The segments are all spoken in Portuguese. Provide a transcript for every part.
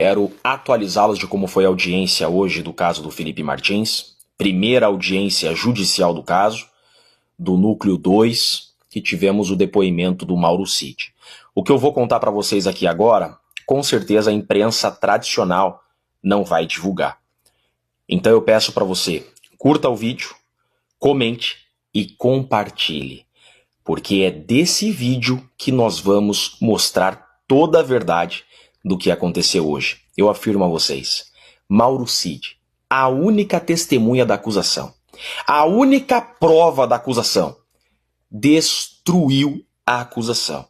Quero atualizá-los de como foi a audiência hoje do caso do Felipe Martins, primeira audiência judicial do caso, do Núcleo 2, que tivemos o depoimento do Mauro Cid. O que eu vou contar para vocês aqui agora, com certeza a imprensa tradicional não vai divulgar. Então eu peço para você, curta o vídeo, comente e compartilhe, porque é desse vídeo que nós vamos mostrar toda a verdade do que aconteceu hoje. Eu afirmo a vocês, Mauro Cid, a única testemunha da acusação, a única prova da acusação, destruiu a acusação.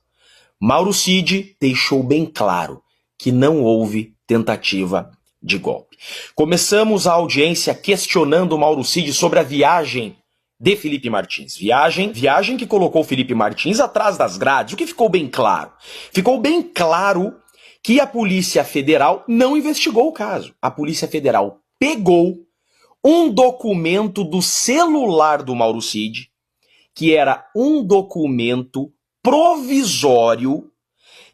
Mauro Cid deixou bem claro que não houve tentativa de golpe. Começamos a audiência questionando Mauro Cid sobre a viagem de Felipe Martins. Viagem que colocou Felipe Martins atrás das grades. O que ficou bem claro? Ficou bem claro que a Polícia Federal não investigou o caso. A Polícia Federal pegou um documento do celular do Mauro Cid, que era um documento provisório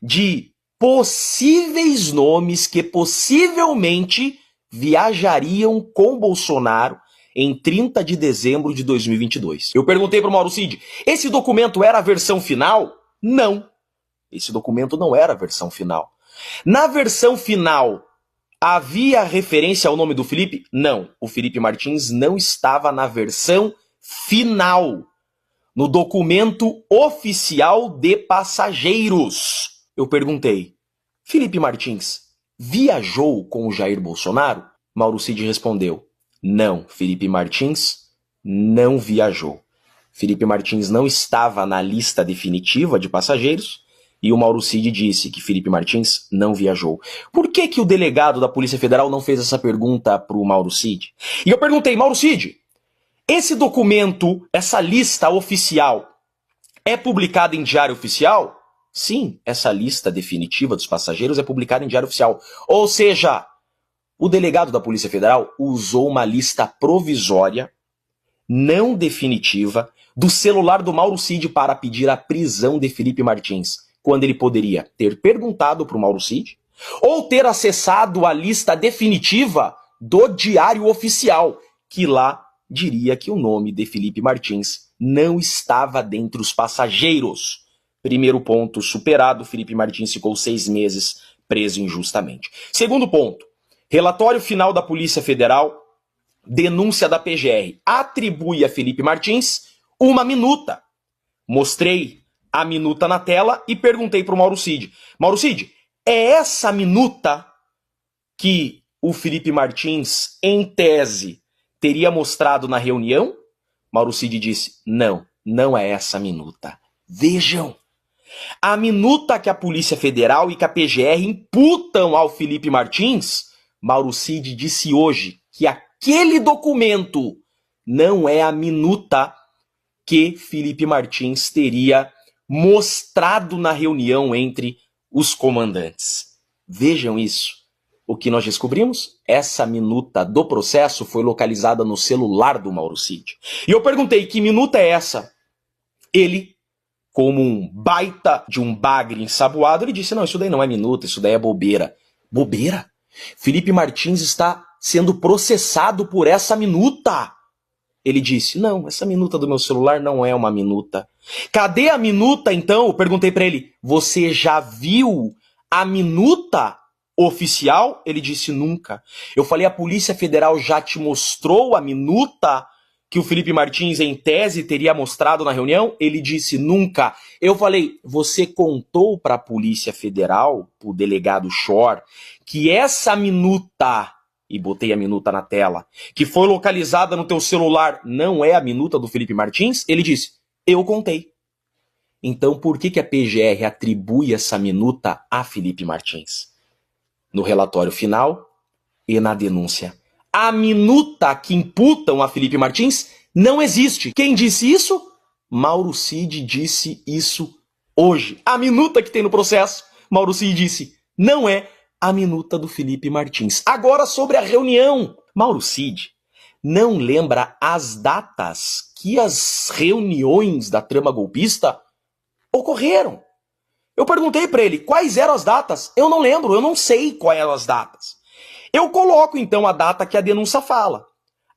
de possíveis nomes que possivelmente viajariam com Bolsonaro em 30 de dezembro de 2022. Eu perguntei para o Mauro Cid, esse documento era a versão final? Não. Esse documento não era a versão final. Na versão final, havia referência ao nome do Felipe? Não. O Felipe Martins não estava na versão final, no documento oficial de passageiros. Eu perguntei, Felipe Martins viajou com o Jair Bolsonaro? Mauro Cid respondeu, não, Felipe Martins não viajou. Felipe Martins não estava na lista definitiva de passageiros e o Mauro Cid disse que Felipe Martins não viajou. Por que o delegado da Polícia Federal não fez essa pergunta para o Mauro Cid? E eu perguntei, Mauro Cid, esse documento, essa lista oficial, é publicada em diário oficial? Sim, essa lista definitiva dos passageiros é publicada em diário oficial. Ou seja, o delegado da Polícia Federal usou uma lista provisória, não definitiva, do celular do Mauro Cid para pedir a prisão de Felipe Martins, quando ele poderia ter perguntado para o Mauro Cid ou ter acessado a lista definitiva do diário oficial, que lá diria que o nome de Felipe Martins não estava dentre os passageiros. Primeiro ponto superado, Felipe Martins ficou 6 meses preso injustamente. Segundo ponto, relatório final da Polícia Federal, denúncia da PGR, atribui a Felipe Martins uma minuta. Mostrei a minuta na tela e perguntei para o Mauro Cid, Mauro Cid, é essa minuta que o Felipe Martins, em tese, teria mostrado na reunião? Mauro Cid disse, não, não é essa minuta. Vejam, a minuta que a Polícia Federal e que a PGR imputam ao Felipe Martins, Mauro Cid disse hoje que aquele documento não é a minuta que Felipe Martins teria mostrado na reunião entre os comandantes. Vejam isso. O que nós descobrimos? Essa minuta do processo foi localizada no celular do Mauro Cid. E eu perguntei, que minuta é essa? Ele, como um baita de um bagre ensaboado, ele disse, não, isso daí não é minuta, isso daí é bobeira. Bobeira? Felipe Martins está sendo processado por essa minuta. Ele disse, não, essa minuta do meu celular não é uma minuta. Cadê a minuta, então? Eu perguntei para ele, você já viu a minuta oficial? Ele disse, nunca. Eu falei, a Polícia Federal já te mostrou a minuta que o Felipe Martins, em tese, teria mostrado na reunião? Ele disse, nunca. Eu falei, você contou para a Polícia Federal, para o delegado Schor, que essa minuta, e botei a minuta na tela, que foi localizada no teu celular, não é a minuta do Felipe Martins? Ele disse, eu contei. Então por que a PGR atribui essa minuta a Felipe Martins? No relatório final e na denúncia. A minuta que imputam a Felipe Martins não existe. Quem disse isso? Mauro Cid disse isso hoje. A minuta que tem no processo, Mauro Cid disse, não é a minuta do Felipe Martins. Agora sobre a reunião. Mauro Cid não lembra as datas que as reuniões da trama golpista ocorreram. Eu perguntei para ele quais eram as datas. Eu não lembro, eu não sei quais eram as datas. Eu coloco então a data que a denúncia fala.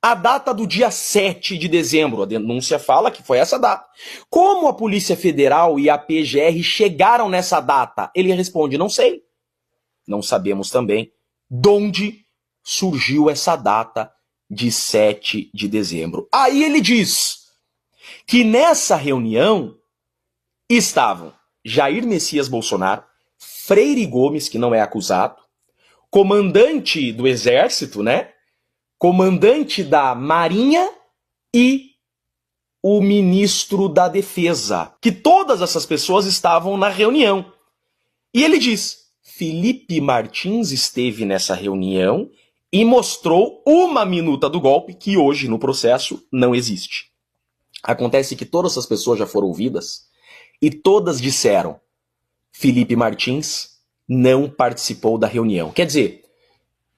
A data do dia 7 de dezembro. A denúncia fala que foi essa data. Como a Polícia Federal e a PGR chegaram nessa data? Ele responde, não sei. Não sabemos também de onde surgiu essa data de 7 de dezembro. Aí ele diz que nessa reunião estavam Jair Messias Bolsonaro, Freire Gomes, que não é acusado, comandante do Exército, né? Comandante da Marinha e o ministro da Defesa. Que todas essas pessoas estavam na reunião. E ele diz, Felipe Martins esteve nessa reunião e mostrou uma minuta do golpe que hoje no processo não existe. Acontece que todas essas pessoas já foram ouvidas e todas disseram, Felipe Martins não participou da reunião. Quer dizer,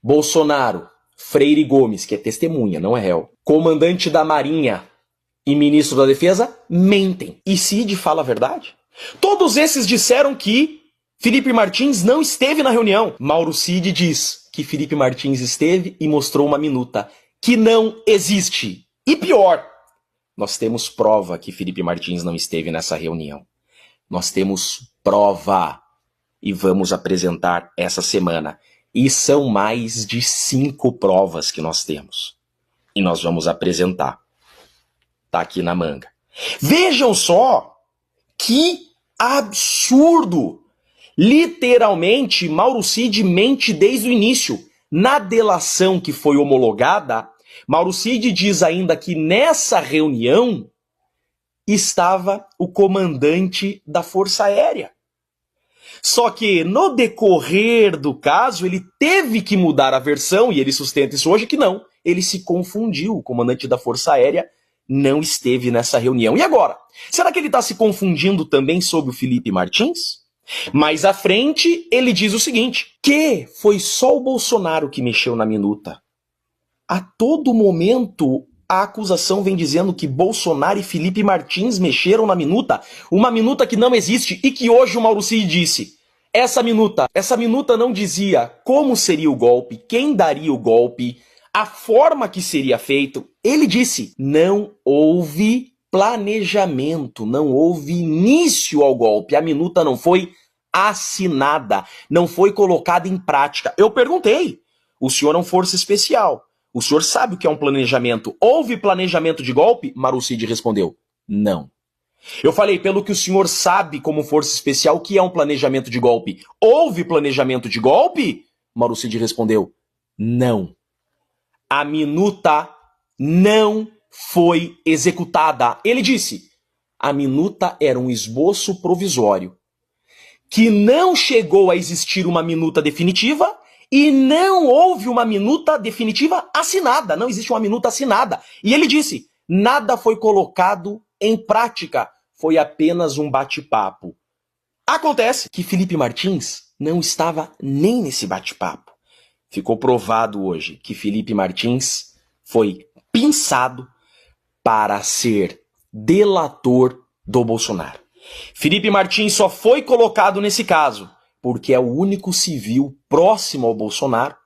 Bolsonaro, Freire Gomes, que é testemunha, não é réu, comandante da Marinha e ministro da Defesa, mentem. E Cid fala a verdade? Todos esses disseram que Felipe Martins não esteve na reunião. Mauro Cid diz que Felipe Martins esteve e mostrou uma minuta que não existe. E pior, nós temos prova que Felipe Martins não esteve nessa reunião. Nós temos prova e vamos apresentar essa semana. E são mais de 5 provas que nós temos. E nós vamos apresentar. Tá aqui na manga. Vejam só que absurdo! Literalmente, Mauro Cid mente desde o início. Na delação que foi homologada, Mauro Cid diz ainda que nessa reunião estava o comandante da Força Aérea. Só que no decorrer do caso, ele teve que mudar a versão, e ele sustenta isso hoje, que não. Ele se confundiu, o comandante da Força Aérea não esteve nessa reunião. E agora? Será que ele está se confundindo também sobre o Felipe Martins? Mais à frente, ele diz o seguinte, que foi só o Bolsonaro que mexeu na minuta. A todo momento, a acusação vem dizendo que Bolsonaro e Felipe Martins mexeram na minuta, uma minuta que não existe e que hoje o Mauro Cid disse. Essa minuta não dizia como seria o golpe, quem daria o golpe, a forma que seria feito. Ele disse, não houve planejamento, não houve início ao golpe, a minuta não foi assinada, não foi colocada em prática. Eu perguntei, o senhor é um força especial, o senhor sabe o que é um planejamento? Houve planejamento de golpe? Mauro Cid respondeu, não. Eu falei, pelo que o senhor sabe como força especial, o que é um planejamento de golpe? Houve planejamento de golpe? Mauro Cid respondeu, não. A minuta não foi executada. Ele disse, a minuta era um esboço provisório, que não chegou a existir uma minuta definitiva e não houve uma minuta definitiva assinada. Não existe uma minuta assinada. E ele disse, nada foi colocado em prática. Foi apenas um bate-papo. Acontece que Felipe Martins não estava nem nesse bate-papo. Ficou provado hoje que Felipe Martins foi pinçado para ser delator do Bolsonaro. Felipe Martins só foi colocado nesse caso porque é o único civil próximo ao Bolsonaro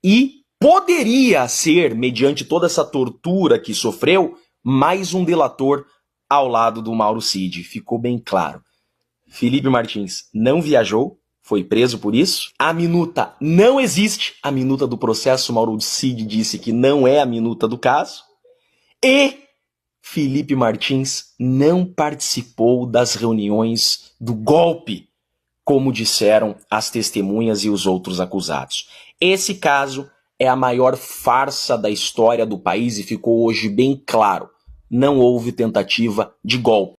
e poderia ser, mediante toda essa tortura que sofreu, mais um delator ao lado do Mauro Cid. Ficou bem claro. Felipe Martins não viajou, foi preso por isso. A minuta não existe. A minuta do processo, Mauro Cid disse que não é a minuta do caso. E Felipe Martins não participou das reuniões do golpe, como disseram as testemunhas e os outros acusados. Esse caso é a maior farsa da história do país e ficou hoje bem claro. Não houve tentativa de golpe.